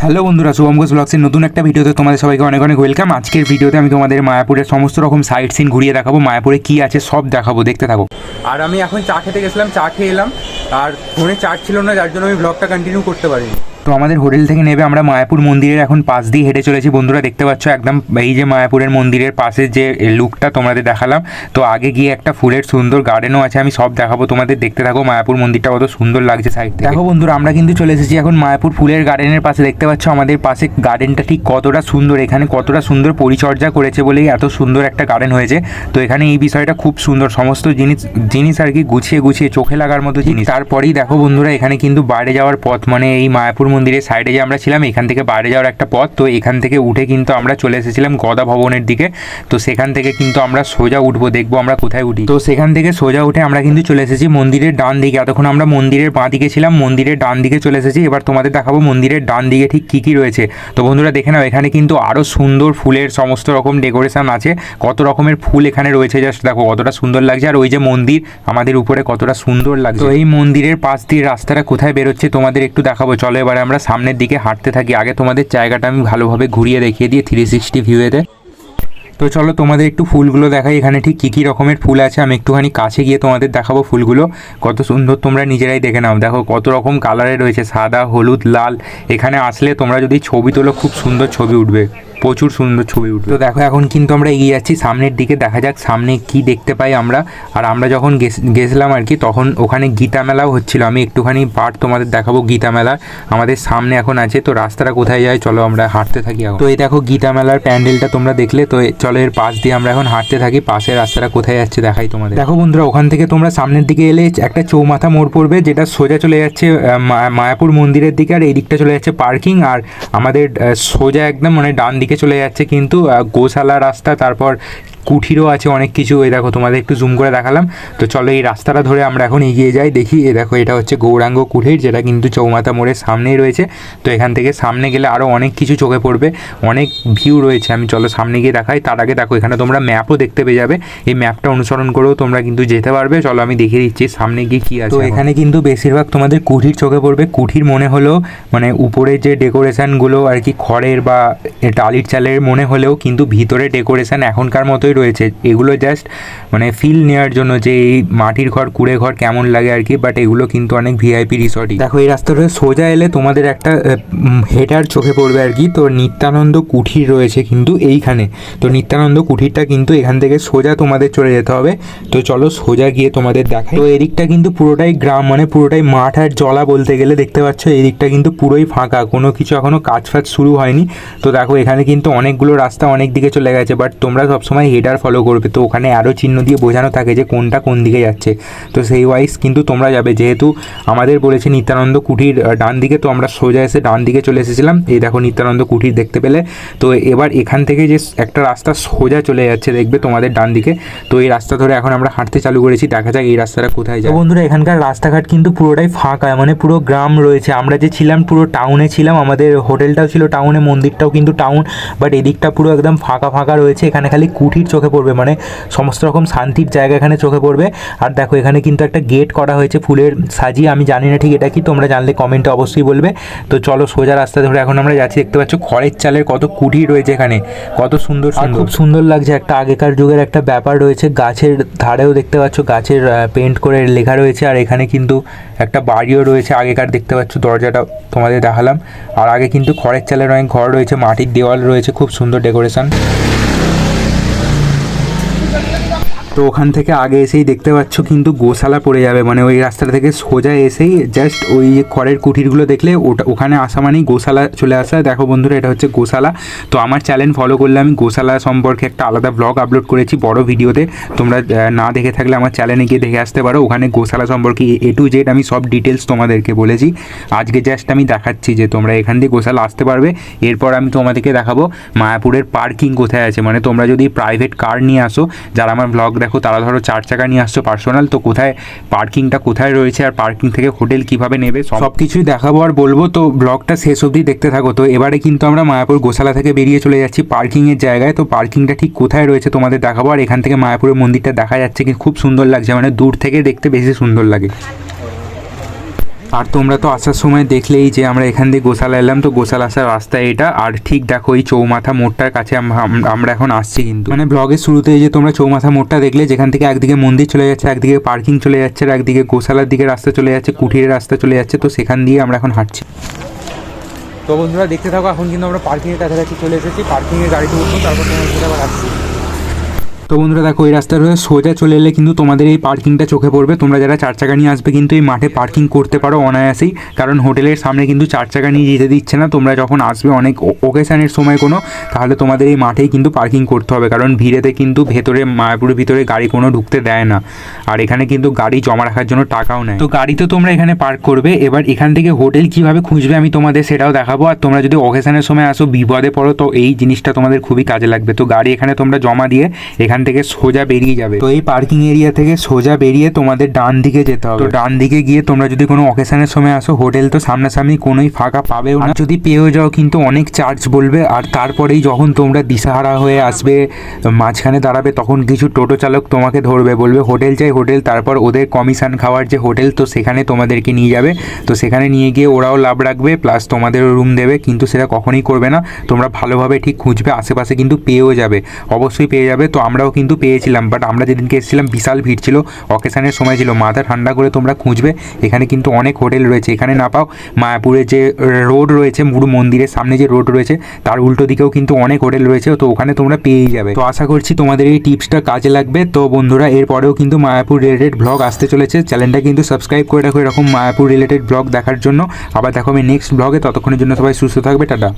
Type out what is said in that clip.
Hello বন্ধুরা, শুভম ঘোষ ব্লগসের নতুন একটা ভিডিওতে তোমাদের সবাইকে অনেক অনেক ওয়েলকাম। আজকের ভিডিওতে আমি তোমাদের মায়াপুরের সমস্ত রকম সাইট সিন ঘুরিয়ে দেখাবো, মায়াপুরে কি আছে সব দেখাবো, দেখতে থাকো। আর আমি এখন চা খেতে গেছিলাম, চা খেয়ে এলাম, আর ফোনে চার্জ ছিল না, যার জন্য আমি ব্লগটা কন্টিনিউ করতে পারিনি। তো আমাদের হোটেল থেকে নেবে আমরা মায়াপুর মন্দিরের এখন পাশ দিয়ে হেঁটে চলেছি। বন্ধুরা দেখতে পাচ্ছ একদম এই যে মায়াপুরের মন্দিরের পাশে যে লুকটা তোমাদের দেখালাম, তো আগে গিয়ে একটা ফুলের সুন্দর গার্ডেনও আছে, আমি সব দেখাবো তোমাদের, দেখতে থাকো। মায়াপুর মন্দিরটা কত সুন্দর লাগছে সাইড থেকে। দেখো বন্ধুরা, আমরা কিন্তু চলে এসেছি এখন মায়াপুর ফুলের গার্ডেনের পাশে। দেখতে পাচ্ছ আমাদের পাশে গার্ডেনটা ঠিক কতটা সুন্দর, এখানে কতটা সুন্দর পরিচর্যা করেছে বলেই এত সুন্দর একটা গার্ডেন হয়েছে। তো এখানে এই বিষয়টা খুব সুন্দর, সমস্ত জিনিস আর কি গুছিয়ে গুছিয়ে চোখে লাগার মতো জিনিস। তারপরেই দেখো বন্ধুরা, এখানে কিন্তু বাইরে যাওয়ার পথ, মানে এই মায়াপুর মন্দিরের সাইডে যে আমরা ছিলাম এখান থেকে বাইরে যাওয়ার একটা পথ। তো এখান থেকে উঠে কিন্তু আমরা চলে এসেছিলাম গদা ভবনের দিকে। তো সেখান থেকে কিন্তু আমরা সোজা উঠবো, দেখবো আমরা কোথায় উঠি। তো সেখান থেকে সোজা উঠে আমরা কিন্তু চলে এসেছি মন্দিরের ডান দিকে। এতক্ষণ আমরা মন্দিরের বাঁ দিকে ছিলাম, মন্দিরের ডান দিকে চলে এসেছি। এবার তোমাদের দেখাবো মন্দিরের ডান দিকে ঠিক কী কী রয়েছে। তো বন্ধুরা দেখে নাও, এখানে কিন্তু আরও সুন্দর ফুলের সমস্ত রকম ডেকোরেশন আছে, কত রকমের ফুল এখানে রয়েছে, জাস্ট দেখো কতটা সুন্দর লাগছে। আর ওই যে মন্দির আমাদের উপরে কতটা সুন্দর লাগছে। তো এই মন্দিরের পাশ দিয়ে রাস্তাটা কোথায় বেরোচ্ছে তোমাদের একটু দেখাবো, চলো এবারে আমরা সামনের দিকে হাঁটতে থাকি। আগে তোমাদের জায়গাটা আমি ভালোভাবে ঘুরিয়ে দেখিয়ে দিই 360 ভিউতে। তো চলো তোমাদের একটু ফুলগুলো দেখাই, এখানে ঠিক কী কী রকমের ফুল আছে। আমি একটুখানি কাছে গিয়ে তোমাদের দেখাবো ফুলগুলো কত সুন্দর, তোমরা নিজেরাই দেখে নাও। দেখো কত রকম কালারের রয়েছে, সাদা, হলুদ, লাল। এখানে আসলে তোমরা যদি ছবি তোলো খুব সুন্দর ছবি উঠবে, প্রচুর সুন্দর ছবি উঠবে। তো দেখো এখন কিন্তু আমরা এগিয়ে যাচ্ছি সামনের দিকে, দেখা যাক সামনে কি দেখতে পাই আমরা। আর আমরা যখন গেছিলাম আর কি, তখন ওখানে গীতা মেলাও হচ্ছিল। আমি একটুখানি পার্ট তোমাদের দেখাবো গীতা মেলা আমাদের সামনে এখন আছে। তো রাস্তাটা কোথায় যায় চলো আমরা হাঁটতে থাকি এখন। তো এই দেখো গীতা মেলার প্যান্ডেলটা তোমরা দেখলে, তো চলো এর পাশ দিয়ে আমরা এখন হাঁটতে থাকি। পাশের রাস্তাটা কোথায় যাচ্ছে দেখাই তোমাদের। দেখো বন্ধুরা, ওখান থেকে তোমরা সামনের দিকে এলে একটা চৌমাথা মোড় পড়বে, যেটা সোজা চলে যাচ্ছে মায়াপুর মন্দিরের দিকে, আর এই দিকটা চলে যাচ্ছে পার্কিং। আর আমাদের সোজা একদম মানে ডান দিকে চলে যাচ্ছে কিন্তু গোশালা রাস্তা, তারপর কুঠিরও আছে অনেক কিছু। এই দেখো তোমাদের একটু জুম করে দেখালাম। তো চলো এই রাস্তাটা ধরে আমরা এখন এগিয়ে যাই, দেখি। এ দেখো এটা হচ্ছে গৌরাঙ্গ কুঠির, যেটা কিন্তু চৌমাথা মোড়ের সামনেই রয়েছে। তো এখান থেকে সামনে গেলে আরও অনেক কিছু চোখে পড়বে, অনেক ভিউ রয়েছে। আমি চলো সামনে গিয়ে দেখাই। তার আগে দেখো এখানে তোমরা ম্যাপও দেখতে পেয়ে যাবে, এই ম্যাপটা অনুসরণ করেও তোমরা কিন্তু যেতে পারবে। চলো আমি দেখিয়ে দিচ্ছি সামনে গিয়ে কী আছে। তো এখানে কিন্তু বেশিরভাগ তোমাদের কুঠির চোখে পড়বে। কুঠির মনে হলো মানে উপরে যে ডেকোরেশনগুলো আর কি খড়ের বা টালির চালের মনে হলেও কিন্তু ভিতরে ডেকোরেশন এখনকার মতোই রয়েছে। এগুলো জাস্ট মানে ফিল নেওয়ার জন্য যে এই মাটির ঘর, কুড়ে ঘর কেমন লাগে আর কি, বাট এগুলো কিন্তু অনেক ভিআইপি রিসর্টই। দেখো এই রাস্তাটা সোজা এলে তোমাদের একটা হেডার চোখে পড়বে আর কি। তো নিত্যানন্দ কুঠির রয়েছে কিন্তু এইখানে। তো নিত্যানন্দ কুঠিরটা কিন্তু এখান থেকে সোজা তোমাদের চলে যেতে হবে। তো চলো সোজা গিয়ে তোমাদের দেখাই। তো এদিকটা কিন্তু পুরোটাই গ্রাম, মানে পুরোটাই মাঠ আর জলা বলতে গেলে। দেখতে পাচ্ছ এদিকটা কিন্তু পুরোই ফাঁকা, কোনো কিছু এখনো কাজ ফাজ শুরু হয়নি। তো দেখো এখানে কিন্তু অনেকগুলো রাস্তা অনেক দিকে চলে গেছে, বাট তোমরা সবসময় হেডার ফলো করবে। তো ওখানে আরও চিহ্ন দিয়ে বোঝানো থাকে যে কোনটা কোন দিকে যাচ্ছে, তো সেই ওয়াইজ কিন্তু তোমরা যাবে। যেহেতু আমাদের বলেছে নিত্যানন্দ কুঠির ডান দিকে, তো আমরা সোজা এসে ডান দিকে চলে এসেছিলাম। এই দেখো নিত্যানন্দ কুঠির দেখতে পেলে। তো এবার এখান থেকে যে একটা রাস্তা সোজা চলে যাচ্ছে দেখবে তোমাদের ডান দিকে, তো এই রাস্তা ধরে এখন আমরা হাঁটতে চালু করেছি। দেখা যাক এই রাস্তাটা কোথায় যায়। বন্ধুরা এখানকার রাস্তাঘাট কিন্তু পুরোটাই ফাঁকা, মানে পুরো গ্রাম রয়েছে। আমরা যে ছিলাম পুরো টাউনে ছিলাম, আমাদের হোটেলটাও ছিল টাউনে, মন্দিরটাও কিন্তু টাউন, বাট এদিকটা পুরো একদম ফাঁকা ফাঁকা রয়েছে। এখানে খালি কুঠির চোখে পড়বে, মানে সমস্ত রকম শান্তির জায়গা এখানে চোখে পড়বে। আর দেখো এখানে কিন্তু একটা গেট করা হয়েছে ফুলের সাজিয়ে, আমি জানি না ঠিক এটা কি, তোমরা জানলে কমেন্টে অবশ্যই বলবে। তো চলো সোজা রাস্তা ধরে এখন আমরা যাচ্ছি। দেখতে পাচ্ছ খড়ের চালের কত কুঠির রয়েছে এখানে, কত সুন্দর সুন্দর, খুব সুন্দর লাগছে। একটা আগেকার যুগের একটা ব্যাপার রয়েছে, গাছের ধারেও দেখতে পাচ্ছ গাছের পেন্ট করে লেখা রয়েছে। আর এখানে কিন্তু একটা বাড়িও রয়েছে আগেকার, দেখতে পাচ্ছ দরজাটা তোমাদের দেখালাম। আর আগে কিন্তু খড়ের চালের অনেক ঘর রয়েছে, মাটির দেওয়াল রয়েছে, খুব সুন্দর ডেকোরেশন। তো ওখান থেকে আগে এসেই দেখতে পাচ্ছ কিন্তু গোশালা পড়ে যাবে, মানে ওই রাস্তাটা থেকে সোজা এসেই জাস্ট ওই যে খড়ের কুঠিরগুলো দেখলে ওখানে আসা মানেই গোশালা চলে আসা। দেখো বন্ধুরা এটা হচ্ছে গোশালা। তো আমার চ্যানেল ফলো করলে আমি গোশালা সম্পর্কে একটা আলাদা ব্লগ আপলোড করেছি বড় ভিডিওতে, তোমরা না দেখে থাকলে আমার চ্যানেলে গিয়ে দেখে আসতে পারো। ওখানে গোশালা সম্পর্কে A to Z আমি সব ডিটেলস তোমাদেরকে বলেছি। আজকে জাস্ট আমি দেখাচ্ছি যে তোমরা এখান দিয়ে গোশালা আসতে পারবে। এরপর আমি তোমাদেরকে দেখাবো মায়াপুরের পার্কিং কোথায় আছে, মানে তোমরা যদি প্রাইভেট কার নিয়ে আসো, যারা আমার ব্লগ দেখো তারা ধরো 4 চাকা নিয়ে আসছো পার্সোনাল, তো কোথায় পার্কিংটা কোথায় রয়েছে আর পার্কিং থেকে হোটেল কিভাবে নেবে সব কিছুই দেখাবো আর বলবো। তো ব্লগটা শেষ অবধি দেখতে থাকো। তো এবারে কিন্তু আমরা মায়াপুর গোশালা থেকে বেরিয়ে চলে যাচ্ছি পার্কিংয়ের জায়গায়। তো পার্কিংটা ঠিক কোথায় রয়েছে তোমাদের দেখাবো। আর এখান থেকে মায়াপুরের মন্দিরটা দেখা যাচ্ছে কি খুব সুন্দর লাগছে, মানে দূর থেকে দেখতে বেশি সুন্দর লাগে। আর তোমরা তো আসার সময় দেখলেই যে আমরা এখান দিয়ে গোশালা এলাম, তো গোশালা আসার রাস্তা এটা। আর ঠিক দেখো এই চৌমাথা মোড়টার কাছে আমরা এখন আসছি। কিন্তু মানে ব্লগের শুরুতে যে তোমরা চৌমাথা মোড়টা দেখলে, যেখান থেকে একদিকে মন্দির চলে যাচ্ছে, একদিকে পার্কিং চলে যাচ্ছে, আর একদিকে গোশালার দিকে রাস্তা চলে যাচ্ছে, কুঠিরের রাস্তা চলে যাচ্ছে, তো সেখান দিয়ে আমরা এখন হাঁটছি। তো বন্ধুরা দেখতে থাকো, এখন কিন্তু আমরা পার্কিংয়ের কাছাকাছি চলে এসেছি। পার্কিংয়ের গাড়িতে উঠবো, তারপর তোমার সাথে আবার আসছি। তো বন্ধুরা দেখো, এই রাস্তার সোজা চলে এলে কিন্তু তোমাদের এই পার্কিংটা চোখে পড়বে। তোমরা যারা 4 চাকা নিয়ে আসবে কিন্তু এই মাঠে পার্কিং করতে পারো অনায়াসেই, কারণ হোটেলের সামনে কিন্তু 4 চাকা নিয়ে যেতে দিচ্ছে না। তোমরা যখন আসবে অনেক ওকেশানের সময় কোনো, তাহলে তোমাদের এই মাঠেই কিন্তু পার্কিং করতে হবে, কারণ ভিড়েতে কিন্তু ভেতরে মায়াপুরের ভিতরে গাড়ি কোনো ঢুকতে দেয় না। আর এখানে কিন্তু গাড়ি জমা রাখার জন্য টাকাও নেয়। তো গাড়ি তো তোমরা এখানে পার্ক করবে। এবার এখান থেকে হোটেল কীভাবে খুঁজবে আমি তোমাদের সেটাও দেখাবো। আর তোমরা যদি ওকেশানের সময় আসো, বিপদে পড়ো, তো এই জিনিসটা তোমাদের খুবই কাজে লাগবে। তো গাড়ি এখানে তোমরা জমা দিয়ে এখান থেকে সোজা বেরিয়ে যাবে। তো এই পার্কিং এরিয়া থেকে সোজা বেরিয়ে তোমাদের ডান দিকে যেতে হবে। তো ডান দিকে গিয়ে তোমরা যদি কোনো অকেশনের সময় আসো, হোটেল তো সামনাসামনি কোনোই ফাঁকা পাবেও না। যদি পেয়েও যাও কিন্তু অনেক চার্জ বলবে। আর তারপরেই যখন তোমরা দিশাহারা হয়ে আসবে, মাঝখানে দাঁড়াবে, তখন কিছু টোটো চালক তোমাকে ধরবে, বলবে হোটেল চাই হোটেল। তারপর ওদের কমিশন খাওয়ার যে হোটেল, তো সেখানে তোমাদেরকে নিয়ে যাবে। তো সেখানে নিয়ে গিয়ে ওরাও লাভ রাখবে, প্লাস তোমাদেরও রুম দেবে। কিন্তু সেটা কখনোই করবে না, তোমরা ভালোভাবে ঠিক খুঁজবে, আশেপাশে কিন্তু পেয়েও যাবে, অবশ্যই পেয়ে যাবে। তো আমরাও কিন্তু পেয়েছিলাম, বাট আমরা যেদিনকে এসেছিলাম বিশাল ভিড় ছিল, অকেশনের সময় ছিল। মাথা ঠান্ডা করে তোমরা খুঁজবে, এখানে কিন্তু অনেক হোটেল রয়েছে। এখানে না পাও, মায়াপুরে যে রোড রয়েছে, পুরো মন্দিরের সামনে যে রোড রয়েছে, তার উল্টো দিকেও কিন্তু অনেক হোটেল রয়েছে। তো ওখানে তোমরা পেয়েই যাবে। তো আশা করছি তোমাদের এই টিপসটা কাজে লাগবে। তো বন্ধুরা, এরপরেও কিন্তু মায়াপুর রিলেটেড ব্লগ আসতে চলেছে। চ্যানেলটা কিন্তু সাবস্ক্রাইব করে রাখো এরকম মায়াপুর রিলেটেড ব্লগ দেখার জন্য। আবার দেখো আমি নেক্সট ব্লগে। ততক্ষণের জন্য সবাই সুস্থ থাকবে, টাটা।